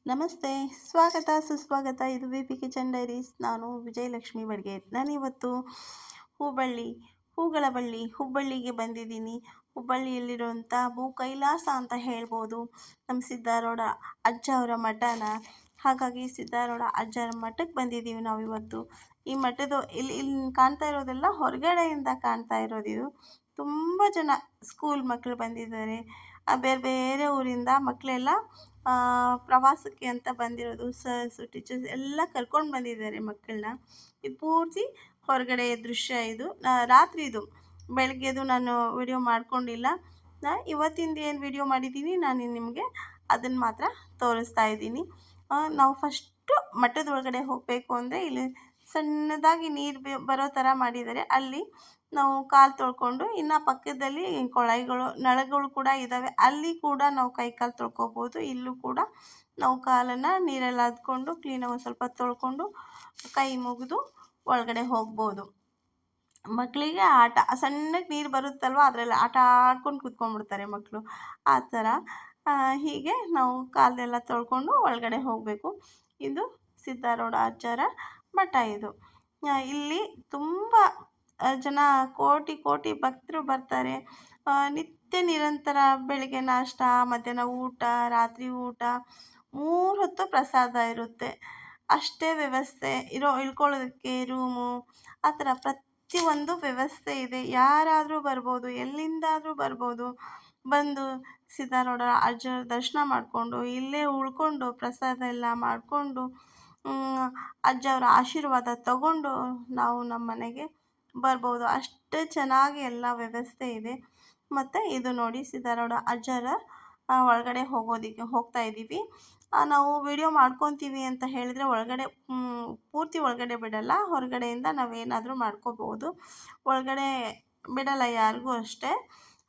ನಮಸ್ತೆ, ಸ್ವಾಗತ ಸುಸ್ವಾಗತ. ಇದು ವಿ ಪಿ ಕಿಚನ್ ಡೈರೀಸ್. ನಾನು ವಿಜಯಲಕ್ಷ್ಮಿ ಬಡ್ಗೆ. ನಾನಿವತ್ತು ಹುಬ್ಬಳ್ಳಿ, ಹೂಗಳ ಬಳ್ಳಿ ಹುಬ್ಬಳ್ಳಿಗೆ ಬಂದಿದ್ದೀನಿ. ಹುಬ್ಬಳ್ಳಿಯಲ್ಲಿರುವಂಥ ಭೂ ಕೈಲಾಸ ಅಂತ ಹೇಳ್ಬೋದು. ನಮ್ಮ ಸಿದ್ಧಾರೂಢ ಅಜ್ಜ ಅವರ ಮಠನ. ಹಾಗಾಗಿ ಸಿದ್ಧಾರೂಢ ಅಜ್ಜರ ಮಠಕ್ಕೆ ಬಂದಿದ್ದೀವಿ ನಾವಿವತ್ತು. ಈ ಮಠದ ಇಲ್ಲಿ ಕಾಣ್ತಾ ಇರೋದೆಲ್ಲ ಹೊರಗಡೆಯಿಂದ ಕಾಣ್ತಾ ಇರೋದಿದು. ತುಂಬ ಜನ ಸ್ಕೂಲ್ ಮಕ್ಕಳು ಬಂದಿದ್ದಾರೆ. ಬೇರೆ ಬೇರೆ ಊರಿಂದ ಮಕ್ಕಳೆಲ್ಲ ಪ್ರವಾಸಕ್ಕೆ ಅಂತ ಬಂದಿರೋದು. ಸರ್ಸು ಟೀಚರ್ಸ್ ಎಲ್ಲ ಕರ್ಕೊಂಡು ಬಂದಿದ್ದಾರೆ ಮಕ್ಕಳನ್ನ. ಇದು ಪೂರ್ತಿ ಹೊರಗಡೆ ದೃಶ್ಯ. ಇದು ರಾತ್ರಿ, ಇದು ಬೆಳಗ್ಗೆದು ನಾನು ವಿಡಿಯೋ ಮಾಡ್ಕೊಂಡಿಲ್ಲ. ಇವತ್ತಿಂದ ಏನು ವಿಡಿಯೋ ಮಾಡಿದ್ದೀನಿ ನಾನು ನಿಮಗೆ ಅದನ್ನು ಮಾತ್ರ ತೋರಿಸ್ತಾ ಇದ್ದೀನಿ. ನಾವು ಫಸ್ಟು ಮಠದ ಒಳಗಡೆ ಹೋಗಬೇಕು ಅಂದರೆ ಇಲ್ಲಿ ಸಣ್ಣದಾಗಿ ನೀರು ಬರೋ ಥರ ಮಾಡಿದ್ದಾರೆ. ಅಲ್ಲಿ ನಾವು ಕಾಲು ತೊಳ್ಕೊಂಡು, ಇನ್ನು ಪಕ್ಕದಲ್ಲಿ ಕೊಳಗಳು ನಳಗಳು ಕೂಡ ಇದ್ದಾವೆ. ಅಲ್ಲಿ ಕೂಡ ನಾವು ಕೈ ಕಾಲು ತೊಳ್ಕೊಬೋದು. ಇಲ್ಲೂ ಕೂಡ ನಾವು ಕಾಲನ್ನು ನೀರಲ್ಲಿ ಅದ್ಕೊಂಡು ಕ್ಲೀನಾಗಿ ಒಂದು ಸ್ವಲ್ಪ ತೊಳ್ಕೊಂಡು ಕೈ ಮುಗಿದು ಒಳಗಡೆ ಹೋಗ್ಬೋದು. ಮಕ್ಕಳಿಗೆ ಆಟ, ಸಣ್ಣಗೆ ನೀರು ಬರುತ್ತಲ್ವ, ಅದರಲ್ಲಿ ಆಟ ಆಡ್ಕೊಂಡು ಕೂತ್ಕೊಂಡ್ಬಿಡ್ತಾರೆ ಮಕ್ಕಳು. ಆ ಥರ ಹೀಗೆ ನಾವು ಕಾಲೆಲ್ಲ ತೊಳ್ಕೊಂಡು ಒಳಗಡೆ ಹೋಗಬೇಕು. ಇದು ಸಿದ್ಧಾರೂಢ ಅಜ್ಜರ ಮಠ. ಇದು ಇಲ್ಲಿ ತುಂಬ ಜನ ಕೋಟಿ ಕೋಟಿ ಭಕ್ತರು ಬರ್ತಾರೆ. ನಿತ್ಯ ನಿರಂತರ ಬೆಳಿಗ್ಗೆ ನಾಷ್ಟ, ಮಧ್ಯಾಹ್ನ ಊಟ, ರಾತ್ರಿ ಊಟ, 3 ಹೊತ್ತು ಪ್ರಸಾದ ಇರುತ್ತೆ. ಅಷ್ಟೇ ವ್ಯವಸ್ಥೆ ಇಳ್ಕೊಳ್ಳೋದಕ್ಕೆ ರೂಮು, ಆ ಥರ ಪ್ರತಿಯೊಂದು ವ್ಯವಸ್ಥೆ ಇದೆ. ಯಾರಾದರೂ ಬರ್ಬೋದು, ಎಲ್ಲಿಂದಾದರೂ ಬರ್ಬೋದು. ಬಂದು ಸಿದ್ಧಾರೂಢ ಅಜ್ಜರ ದರ್ಶನ ಮಾಡಿಕೊಂಡು ಇಲ್ಲೇ ಉಳ್ಕೊಂಡು ಪ್ರಸಾದ ಎಲ್ಲ ಮಾಡಿಕೊಂಡು ಅಜ್ಜ ಅವರ ಆಶೀರ್ವಾದ ತಗೊಂಡು ನಾವು ನಮ್ಮ ಮನೆಗೆ ಬರ್ಬೋದು. ಅಷ್ಟೇ ಚೆನ್ನಾಗಿ ಎಲ್ಲ ವ್ಯವಸ್ಥೆ ಇದೆ. ಮತ್ತು ಇದು ನೋಡಿ, ಸಿದ್ಧಾರೂಢ ಅಜ್ಜರ ಒಳಗಡೆ ಹೋಗ್ತಾ ಇದ್ದೀವಿ. ನಾವು ವಿಡಿಯೋ ಮಾಡ್ಕೊತೀವಿ ಅಂತ ಹೇಳಿದರೆ ಒಳಗಡೆ ಪೂರ್ತಿ ಒಳಗಡೆ ಬಿಡಲ್ಲ. ಹೊರಗಡೆಯಿಂದ ನಾವೇನಾದರೂ ಮಾಡ್ಕೋಬೋದು, ಒಳಗಡೆ ಬಿಡಲ್ಲ ಯಾರಿಗೂ ಅಷ್ಟೇ.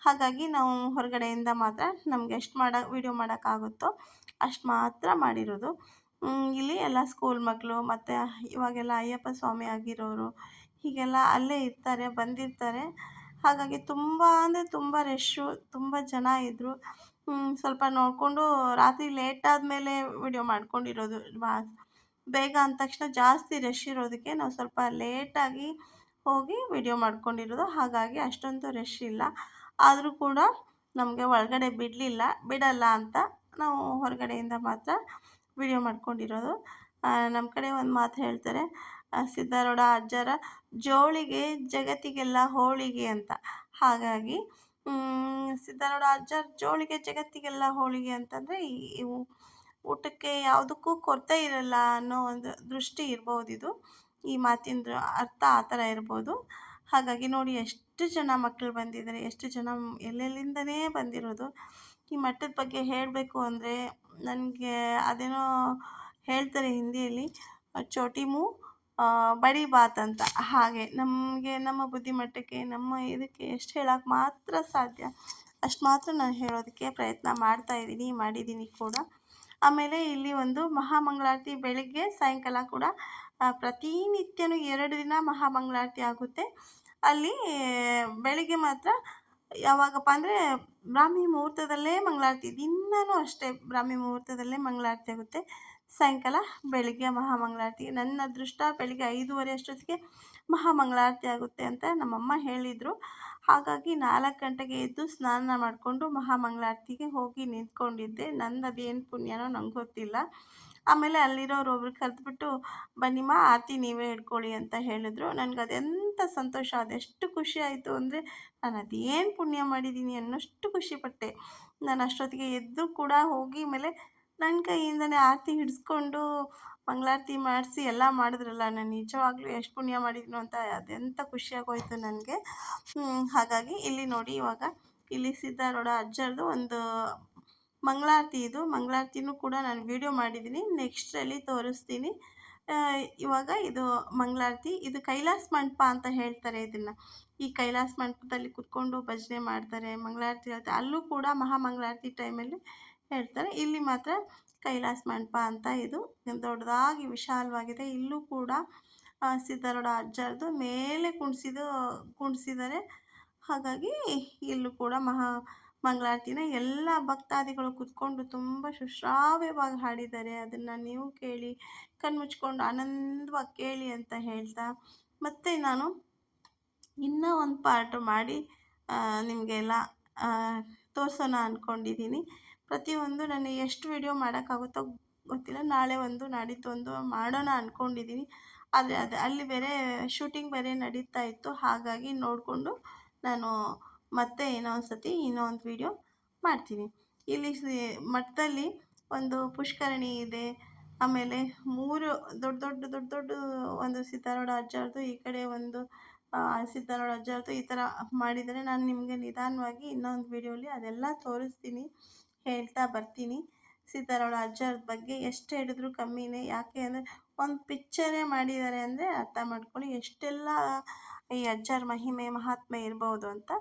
ಹಾಗಾಗಿ ನಾವು ಹೊರಗಡೆಯಿಂದ ಮಾತ್ರ ನಮ್ಗೆ ಎಷ್ಟು ವಿಡಿಯೋ ಮಾಡೋಕ್ಕಾಗುತ್ತೋ ಅಷ್ಟು ಮಾತ್ರ ಮಾಡಿರೋದು. ಇಲ್ಲಿ ಎಲ್ಲ ಸ್ಕೂಲ್ ಮಕ್ಕಳು ಮತ್ತು ಇವಾಗೆಲ್ಲ ಅಯ್ಯಪ್ಪ ಸ್ವಾಮಿ ಆಗಿರೋರು ಹೀಗೆಲ್ಲ ಅಲ್ಲೇ ಇರ್ತಾರೆ, ಬಂದಿರ್ತಾರೆ. ಹಾಗಾಗಿ ತುಂಬ ಅಂದರೆ ತುಂಬ ರಶ್ಶು, ತುಂಬ ಜನ ಇದ್ದರು. ಸ್ವಲ್ಪ ನೋಡಿಕೊಂಡು ರಾತ್ರಿ ಲೇಟ್ ಆದಮೇಲೆ ವಿಡಿಯೋ ಮಾಡ್ಕೊಂಡಿರೋದು. ಬೇಗ ಅಂದ ತಕ್ಷಣ ಜಾಸ್ತಿ ರಶ್ ಇರೋದಕ್ಕೆ ನಾವು ಸ್ವಲ್ಪ ಲೇಟಾಗಿ ಹೋಗಿ ವಿಡಿಯೋ ಮಾಡ್ಕೊಂಡಿರೋದು. ಹಾಗಾಗಿ ಅಷ್ಟೊಂದು ರಶ್ ಇಲ್ಲ. ಆದರೂ ಕೂಡ ನಮಗೆ ಒಳಗಡೆ ಬಿಡಲ್ಲ ಅಂತ ನಾವು ಹೊರಗಡೆಯಿಂದ ಮಾತ್ರ ವಿಡಿಯೋ ಮಾಡ್ಕೊಂಡಿರೋದು. ನಮ್ಮ ಕಡೆ ಒಂದು ಮಾತು ಹೇಳ್ತಾರೆ, ಸಿದ್ಧಾರೂಢ ಅಜ್ಜರ ಜೋಳಿಗೆ ಜಗತ್ತಿಗೆಲ್ಲ ಹೋಳಿಗೆ ಅಂತ. ಹಾಗಾಗಿ ಸಿದ್ಧಾರೂಢ ಅಜ್ಜರ ಜೋಳಿಗೆ ಜಗತ್ತಿಗೆಲ್ಲ ಹೋಳಿಗೆ ಅಂತಂದರೆ ಇವು ಊಟಕ್ಕೆ ಯಾವುದಕ್ಕೂ ಕೊರತೆ ಇರಲ್ಲ ಅನ್ನೋ ಒಂದು ದೃಷ್ಟಿ ಇರ್ಬೋದಿದು. ಈ ಮಾತಿನ ಅರ್ಥ ಆ ಥರ ಇರ್ಬೋದು. ಹಾಗಾಗಿ ನೋಡಿ, ಎಷ್ಟು ಜನ ಮಕ್ಕಳು ಬಂದಿದ್ದಾರೆ, ಎಷ್ಟು ಜನ ಎಲ್ಲೆಲ್ಲಿಂದನೇ ಬಂದಿರೋದು. ಈ ಮಠದ ಬಗ್ಗೆ ಹೇಳಬೇಕು ಅಂದರೆ ನನಗೆ ಅದೇನೋ ಹೇಳ್ತಾರೆ ಹಿಂದಿಯಲ್ಲಿ, ಚೋಟಿ ಮೂ ಬಡಿ ಬಾತ್ ಅಂತ. ಹಾಗೆ ನಮಗೆ ನಮ್ಮ ಬುದ್ಧಿಮಟ್ಟಕ್ಕೆ, ನಮ್ಮ ಇದಕ್ಕೆ ಎಷ್ಟು ಹೇಳೋಕ್ಕೆ ಮಾತ್ರ ಸಾಧ್ಯ ಅಷ್ಟು ಮಾತ್ರ ನಾನು ಹೇಳೋದಕ್ಕೆ ಪ್ರಯತ್ನ ಮಾಡಿದ್ದೀನಿ ಕೂಡ. ಆಮೇಲೆ ಇಲ್ಲಿ ಒಂದು ಮಹಾಮಂಗಳಾರತಿ ಬೆಳಗ್ಗೆ ಸಾಯಂಕಾಲ ಕೂಡ ಪ್ರತಿನಿತ್ಯನೂ 2 ದಿನ ಮಹಾಮಂಗಳಾರತಿ ಆಗುತ್ತೆ. ಅಲ್ಲಿ ಬೆಳಿಗ್ಗೆ ಮಾತ್ರ ಯಾವಾಗಪ್ಪ ಅಂದರೆ ಬ್ರಾಹ್ಮಿ ಮುಹೂರ್ತದಲ್ಲೇ ಮಂಗಳಾರತಿ, ದಿನವೂ ಅಷ್ಟೇ ಬ್ರಾಹ್ಮಿ ಮುಹೂರ್ತದಲ್ಲೇ ಮಂಗಳಾರತಿ ಆಗುತ್ತೆ. ಸಾಯಂಕಾಲ ಬೆಳಿಗ್ಗೆ ಮಹಾಮಂಗಳಾರತಿ. ನನ್ನ ಅದೃಷ್ಟ ಬೆಳಿಗ್ಗೆ 5:30 ಅಷ್ಟೊತ್ತಿಗೆ ಮಹಾಮಂಗಳಾರತಿ ಆಗುತ್ತೆ ಅಂತ ನಮ್ಮಮ್ಮ ಹೇಳಿದರು. ಹಾಗಾಗಿ 4 ಗಂಟೆಗೆ ಎದ್ದು ಸ್ನಾನ ಮಾಡಿಕೊಂಡು ಮಹಾಮಂಗಳಾರತಿಗೆ ಹೋಗಿ ನಿಂತ್ಕೊಂಡಿದ್ದೆ. ನಂದು ಅದೇನು ಪುಣ್ಯನೋ ನಂಗೆ ಗೊತ್ತಿಲ್ಲ. ಆಮೇಲೆ ಅಲ್ಲಿರೋರು ಒಬ್ರು ಕರೆದ್ಬಿಟ್ಟು, ಬನ್ನಿಮ್ಮ ಆರತಿ ನೀವೇ ಹಿಡ್ಕೊಳ್ಳಿ ಅಂತ ಹೇಳಿದ್ರು. ನನಗದೆಂಥ ಸಂತೋಷ, ಅದೆಷ್ಟು ಖುಷಿ ಆಯಿತು ಅಂದರೆ ನಾನು ಅದೇನು ಪುಣ್ಯ ಮಾಡಿದ್ದೀನಿ ಅನ್ನೋಷ್ಟು ಖುಷಿಪಟ್ಟೆ. ನಾನು ಅಷ್ಟೊತ್ತಿಗೆ ಎದ್ದು ಕೂಡ ಹೋಗಿ ಮೇಲೆ ನನ್ನ ಕೈಯಿಂದನೇ ಆರತಿ ಹಿಡಿಸ್ಕೊಂಡು ಮಂಗಳಾರತಿ ಮಾಡಿಸಿ ಎಲ್ಲ ಮಾಡಿದ್ರಲ್ಲ, ನಾನು ನಿಜವಾಗ್ಲೂ ಎಷ್ಟು ಪುಣ್ಯ ಮಾಡಿದ್ನೋ ಅಂತ ಅದೆಂಥ ಖುಷಿಯಾಗೋಯ್ತು ನನಗೆ. ಹಾಗಾಗಿ ಇಲ್ಲಿ ನೋಡಿ, ಇವಾಗ ಇಲ್ಲಿ ಸಿದ್ಧಾರೂಢ ಅಜ್ಜರದು ಒಂದು ಮಂಗಳಾರತಿ. ಇದು ಮಂಗಳಾರತಿನೂ ಕೂಡ ನಾನು ವಿಡಿಯೋ ಮಾಡಿದ್ದೀನಿ, ನೆಕ್ಸ್ಟಲ್ಲಿ ತೋರಿಸ್ತೀನಿ. ಇವಾಗ ಇದು ಮಂಗಳಾರತಿ. ಇದು ಕೈಲಾಸ ಮಂಟಪ ಅಂತ ಹೇಳ್ತಾರೆ ಇದನ್ನು. ಈ ಕೈಲಾಸ ಮಂಟಪದಲ್ಲಿ ಕುತ್ಕೊಂಡು ಭಜನೆ ಮಾಡ್ತಾರೆ, ಮಂಗಳಾರತಿ ಹೇಳ್ತಾರೆ. ಅಲ್ಲೂ ಕೂಡ ಮಹಾಮಂಗಳಾರತಿ ಟೈಮಲ್ಲಿ ಹೇಳ್ತಾರೆ. ಇಲ್ಲಿ ಮಾತ್ರ ಕೈಲಾಸ ಮಂಟಪ ಅಂತ ಇದು ದೊಡ್ಡದಾಗಿ ವಿಶಾಲವಾಗಿದೆ. ಇಲ್ಲೂ ಕೂಡ ಸಿದ್ಧಾರೂಢ ಅಜ್ಜರದು ಮೇಲೆ ಕುಣಿಸಿದ್ದಾರೆ. ಹಾಗಾಗಿ ಇಲ್ಲೂ ಕೂಡ ಮಂಗಳಾರತಿನ ಎಲ್ಲ ಭಕ್ತಾದಿಗಳು ಕೂತ್ಕೊಂಡು ತುಂಬ ಸುಶ್ರಾವ್ಯವಾಗಿ ಹಾಡಿದ್ದಾರೆ. ಅದನ್ನು ನೀವು ಕೇಳಿ ಕಣ್ಮುಚ್ಕೊಂಡು ಆನಂದವಾಗಿ ಕೇಳಿ ಅಂತ ಹೇಳ್ತಾ, ಮತ್ತು ನಾನು ಇನ್ನೂ ಒಂದು ಪಾರ್ಟ್ ಮಾಡಿ ನಿಮಗೆಲ್ಲ ತೋರಿಸೋಣ ಅಂದ್ಕೊಂಡಿದ್ದೀನಿ. ಪ್ರತಿಯೊಂದು ನನಗೆ ಎಷ್ಟು ವಿಡಿಯೋ ಮಾಡೋಕ್ಕಾಗುತ್ತೋ ಗೊತ್ತಿಲ್ಲ. ನಾಳೆ ಒಂದು ನಾಡಿದ್ದು ಒಂದು ಮಾಡೋಣ ಅಂದ್ಕೊಂಡಿದ್ದೀನಿ. ಆದರೆ ಅಲ್ಲಿ ಬೇರೆ ಶೂಟಿಂಗ್ ಬೇರೆ ನಡೀತಾ ಇತ್ತು. ಹಾಗಾಗಿ ನೋಡಿಕೊಂಡು ನಾನು ಮತ್ತೆ ಇನ್ನೂ ಒಂದು ವಿಡಿಯೋ ಮಾಡ್ತೀನಿ. ಇಲ್ಲಿ ಮಠದಲ್ಲಿ ಒಂದು ಪುಷ್ಕರಣಿ ಇದೆ. ಆಮೇಲೆ 3 ದೊಡ್ಡ ಒಂದು ಸಿದ್ದಾರೂಢ ಅಜ್ಜಾರದು, ಈ ಕಡೆ ಒಂದು ಸಿದ್ದಾರೂಢ ಅಜ್ಜಾರದು, ಈ ಥರ ಮಾಡಿದರೆ ನಾನು ನಿಮಗೆ ನಿಧಾನವಾಗಿ ಇನ್ನೊಂದು ವಿಡಿಯೋಲಿ ಅದೆಲ್ಲ ತೋರಿಸ್ತೀನಿ, ಹೇಳ್ತಾ ಬರ್ತೀನಿ. ಸಿದ್ದಾರೂಢ ಅಜ್ಜಾರದ ಬಗ್ಗೆ ಎಷ್ಟು ಹೇಳಿದ್ರು ಕಮ್ಮಿನೇ. ಯಾಕೆ ಅಂದರೆ ಒಂದು ಪಿಕ್ಚರೇ ಮಾಡಿದ್ದಾರೆ ಅಂದರೆ ಅರ್ಥ ಮಾಡ್ಕೊಳ್ಳಿ ಎಷ್ಟೆಲ್ಲ ಈ ಅಜ್ಜಾರ ಮಹಿಮೆ ಮಹಾತ್ಮೆ ಇರ್ಬೋದು ಅಂತ.